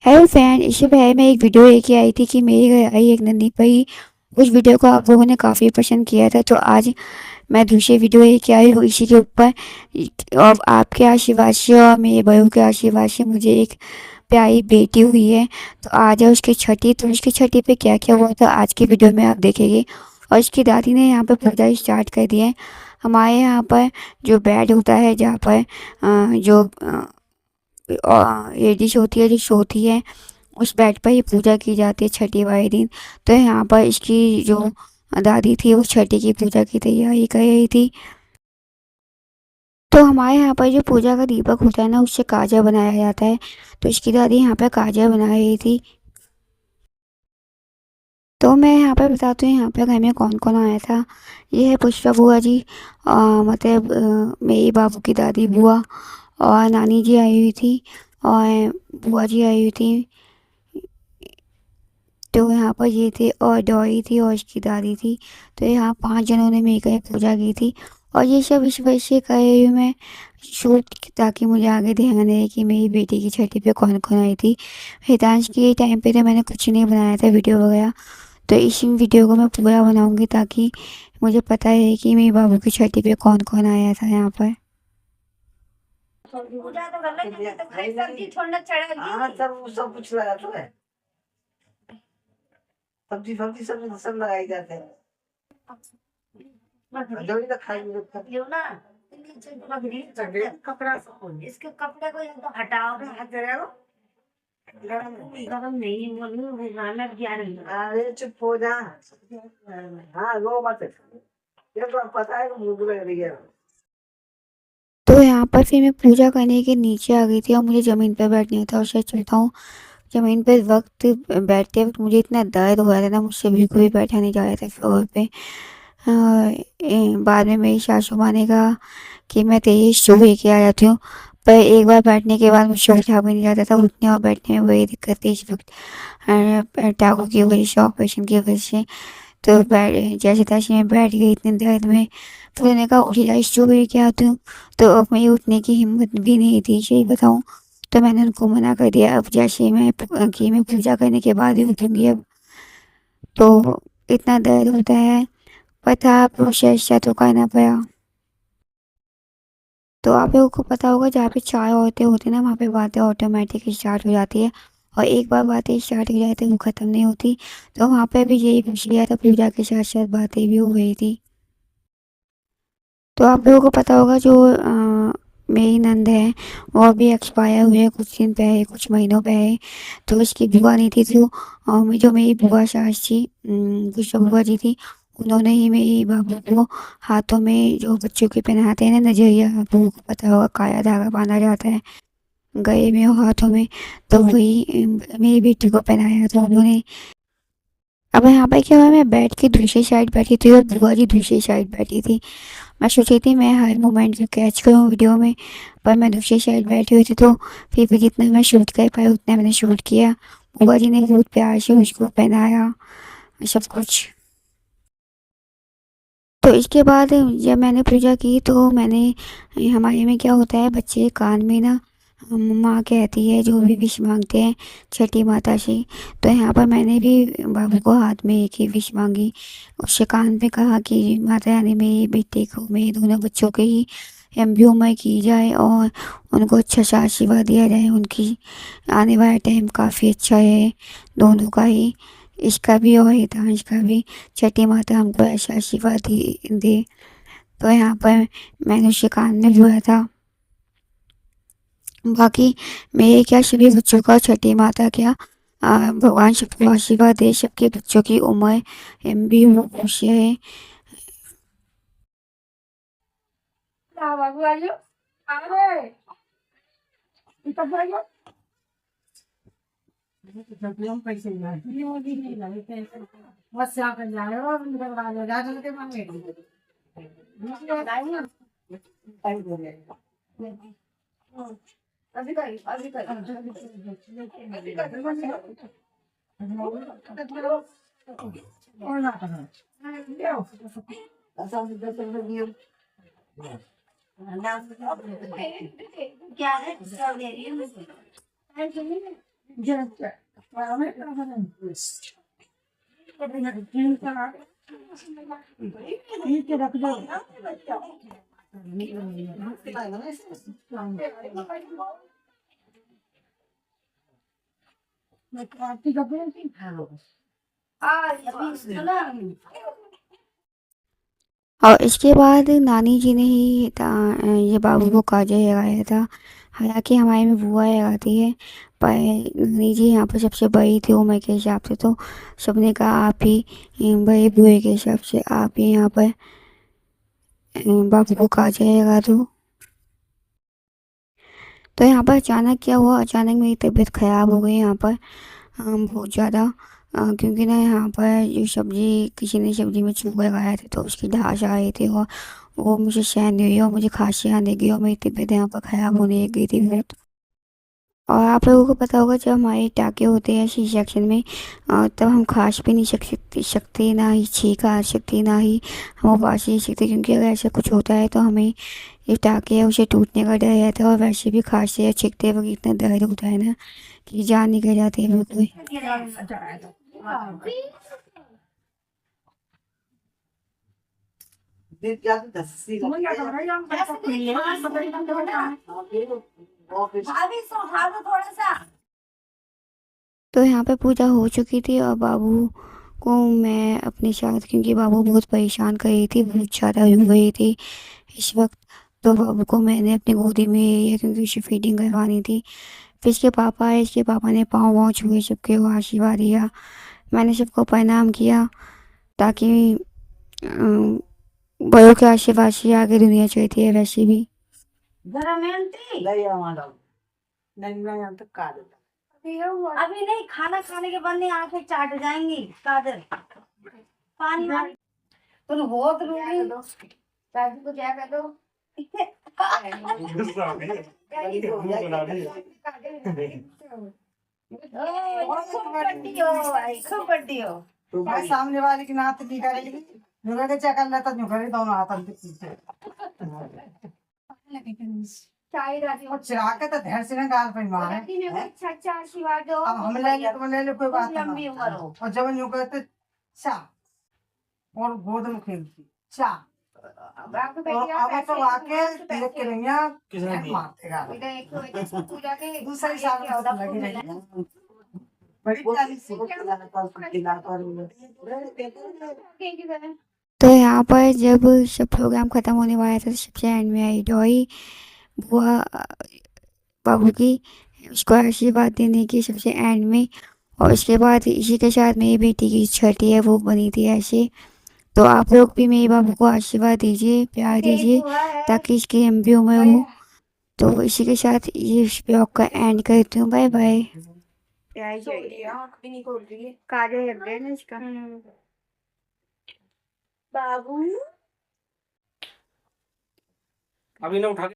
Hello friend, इससे पहले मैं एक वीडियो लेके आई थी कि मेरे घर आई एक नन्ही परी। उस वीडियो को आप लोगों ने काफ़ी पसंद किया था, तो आज मैं दूसरी वीडियो लेके आई हूँ इसी के ऊपर। और आपके आशीर्वाद से और मेरे बड़ों के आशीर्वाद से मुझे एक प्यारी बेटी हुई है। तो आज है उसकी छठी। तो उसकी छठी पे क्या क्या हुआ था आज की वीडियो में आप देखेंगे। और उसकी दादी ने यहाँ पर पूजा स्टार्ट कर दी है। हमारे यहाँ पर जो बेड होता है, जहाँ पर जो लेडीज होती है, जो सोती है, उस बेड पर ही पूजा की जाती है छठी वाले दिन। तो यहाँ पर इसकी जो दादी थी, उस छठी की पूजा की तैयारी कर रही थी। तो हमारे यहाँ पर जो पूजा का दीपक होता है ना, उससे काजा बनाया जाता है। तो इसकी दादी यहाँ पर काजा बना रही थी। तो मैं यहाँ पर बताती हूँ यहाँ पर घर में कौन कौन आया था। ये है पुष्पा बुआ जी, मतलब मेरी बाबू की दादी बुआ, और नानी जी आई हुई थी, और बुआ जी आई हुई थी। तो यहाँ पर ये थे, और डॉली थी, और इसकी दादी थी। तो यहाँ 5 जनों ने मिलकर पूजा की थी। और ये सब इस वजह से कर रही हूँ मैं शूट, ताकि मुझे आगे ध्यान रहे कि मेरी बेटी की छठी पे कौन कौन आई थी। हितांश के टाइम पे तो मैंने कुछ नहीं बनाया था वीडियो वगैरह। तो इस वीडियो को मैं पूरा बनाऊंगी, ताकि मुझे पता है कि मेरे बाबू की छठी पे कौन कौन आया था यहाँ पर। पूजा तो कर लेंगे, तो भाई सब्जी छोड़ना चढ़ेगी। हाँ, सब कुछ लगा तो है। सब्जी सब्जी सब सब लगाई जाते हैं। जोड़ी तो खाएंगे यो ना। कपड़ा इसके कपड़े को तो हटाओ, हाथ जलाओ। गरम नहीं बोलूं, लग गया नहीं। अरे चुप हो जा। हाँ, रो मत। ये तो पता है कि भूख लग रही है। तो यहाँ पर फिर मैं पूजा करने के नीचे आ गई थी, और मुझे ज़मीन पर बैठना था। और सच बताऊँ, ज़मीन पे वक्त बैठते वक्त मुझे इतना दर्द हो रहा था ना, मुझसे बिल्कुल भी बैठा नहीं जा रहा था फ्लोर पे। बाद में मेरी सासू माँ ने कहा कि मैं तेरी सुबह के आ जाती हूँ। पर एक बार बैठने के बाद मुझसे उठा भी नहीं जाता था। उठने और बैठने में बड़ी दिक्कत थी इस वक्त, टाँगों की वजह से, ऑपरेशन की वजह से। तो बैठ जैसे तैसे मैं बैठ गई इतने दर्द में। फिर उन्होंने कहा उठ जा, सुबह के आती हूँ। तो अब मेरी उठने की हिम्मत भी नहीं थी, सही बताऊँ। तो मैंने उनको मना कर दिया, अब जैसे मैं पूजा करने के बाद ही उठूँगी अब। तो इतना दर्द होता है, पर था प्रोसेस सा तो करना पड़ा। तो आप लोगों को पता होगा, जहाँ पे 4 औरतें होती हैं ना, वहाँ पे बातें ऑटोमेटिक स्टार्ट हो जाती है। और एक बार बातें स्टार्ट हो जाती है, वो ख़त्म नहीं होती। तो वहाँ पे भी यही पूछ लिया था, पूजा के साथ साथ बातें भी हो गई थी। तो आप लोगों को पता होगा, जो मेरी नंद है, वो अभी एक्सपायर हुए हैं कुछ दिन पहले, कुछ महीनों पहले। तो उसकी बुआ नहीं थी, तो जो मेरी बुआ सास थी, जो बुआ जी थी, उन्होंने ही मेरी बाबू को हाथों में जो बच्चों के पहनाते हैं ना, नजरिया, आप लोगों को पता होगा, काया धागा बांधा जाता है गले में और हाथों में। तो वही मेरी बेटी को पहनाया था उन्होंने। अब यहाँ पे क्या हुआ, मैं बैठ के दूसरी साइड बैठी थी और बुआ जी दूसरी साइड बैठी थी। मैं सोची थी मैं हर मोमेंट को कैच करूँ वीडियो में, पर मैं दूसरी साइड बैठी हुई थी। तो फिर भी जितना मैं शूट कर पाई उतना मैंने शूट किया। बुआ जी ने बहुत प्यार से उसको पहनाया, सब कुछ। तो इसके बाद जब मैंने पूजा की, तो हमारे में क्या होता है, बच्चे कान में ना माँ कहती है जो भी विश मांगते हैं छठी माता से। तो यहाँ पर मैंने भी बाबू को हाथ में एक ही विश मांगी। उससे कान पे कहा कि माता रानी मेरी बेटे को, मेरे दोनों बच्चों के ही लंबी उम्र की जाए, और उनको अच्छा सा आशीर्वाद दिया जाए। उनकी आने वाला टाइम काफ़ी अच्छा है, दोनों का ही, इसका भी और हितांश का भी। छठी माता हमको ऐसा आशीर्वाद दे। तो यहाँ पर मैंने उसके कान में बोला था। बाकी मेरे क्या, सभी बच्चों का, छठी माता क्या, भगवान सबको आशीर्वाद दे, सबके बच्चों की उम्र लंबी हो, खुश रहे। बाबू आइयो, अरे तब आइयो। पैसे नहीं लगे पैसे, बस यहाँ कर जा रहे हो, राजा के मांगे अभी कर, अभी कर, अभी कर। और ना करना। क्या है, क्या दे रही है? और इसके बाद नानी जी ने ही ये बाबू को काजल लगाया था। हालांकि हमारे में बुआ लगाती है, पर नानी जी यहाँ पर सबसे बड़ी थी उम्र के हिसाब से, तो सबने कहा आप ही बड़े बुए के हिसाब से आप ही यहाँ पर बाबू को काजल लगा दो। तो यहाँ पर अचानक क्या हुआ, अचानक मेरी तबीयत ख़राब हो गई यहाँ पर बहुत ज़्यादा, क्योंकि ना यहाँ पर जो सब्ज़ी किसी ने सब्ज़ी में चूक लगाया था तो उसकी धाश आ रही थी, और वो मुझे सहन नहीं हुई और मुझे खांसी आने लगी और मेरी तबीयत यहाँ पर ख़राब होने लग गई थी बहुत। और आप लोगों को पता होगा जब हमारे टाँके होते हैं सी सेक्शन में, तब हम खांस भी नहीं सकते, ना ही छींक आ सकती, ना ही हम उबास नहीं सकते, क्योंकि अगर ऐसा कुछ होता है तो हमें ये टाँके है उसे टूटने का डर रहता है। और वैसे भी खांसते या छींकते वक्त इतना दर्द होता है ना कि जान निकल जाती है बिल्कुल। तो यहाँ पे पूजा हो चुकी थी और बाबू को मैं अपने साथ, क्योंकि बाबू बहुत परेशान कर रही थी, बहुत ज़्यादा रो रही थी इस वक्त, तो बाबू को मैंने अपनी गोदी में ले लिया क्योंकि उसे फीडिंग करवानी थी। फिर इसके पापा आए, इसके पापा ने पाँव वाँव छुए सबके, वो आशीर्वाद दिया, मैंने सबको प्रणाम किया, ताकि अम, बड़ों के आशीर्वाद से आगे दुनिया चलती है वैसे भी। अभी नहीं, खाना खाने के बाद नहीं, आंखें चाट जाएंगी काजल। पानी तुम बहुत रोगी, दादी को क्या कर दो। खूब बड्डी हो। भाई सामने वाले की नात नहीं करेगी, नुकरे चकल लेता नुकरे दोनों हाथों के पीछे और चिरा के तो ढेर से ना गाल पे मारे। अच्छा आशीर्वाद दो। अब हम ले ले कोई बात लंबी उम्र हो। और जब यूं करते चा और गोद में खेलती चा, अब तो आके देख के नहीं मारतेगा दूसरे साल लगी नहीं बड़ी प्यारी सी तो यहाँ पर जब सब प्रोग्राम ख़त्म होने वाला था तो सबसे एंड में आई डॉई बुआ बाबू की, उसको आशीर्वाद देने की सबसे एंड में। और उसके बाद इसी के साथ मेरी बेटी की छठी है वो बनी थी ऐसे। तो आप लोग भी मेरे बाबू को आशीर्वाद दीजिए, प्यार दीजिए, ताकि इसकी लंबी उम्र हो। तो इसी के साथ ये इस ब्लॉग का एंड करती हूँ, बाय बाय। काजल लग गया ना इसका। बाबू अभी ना उठा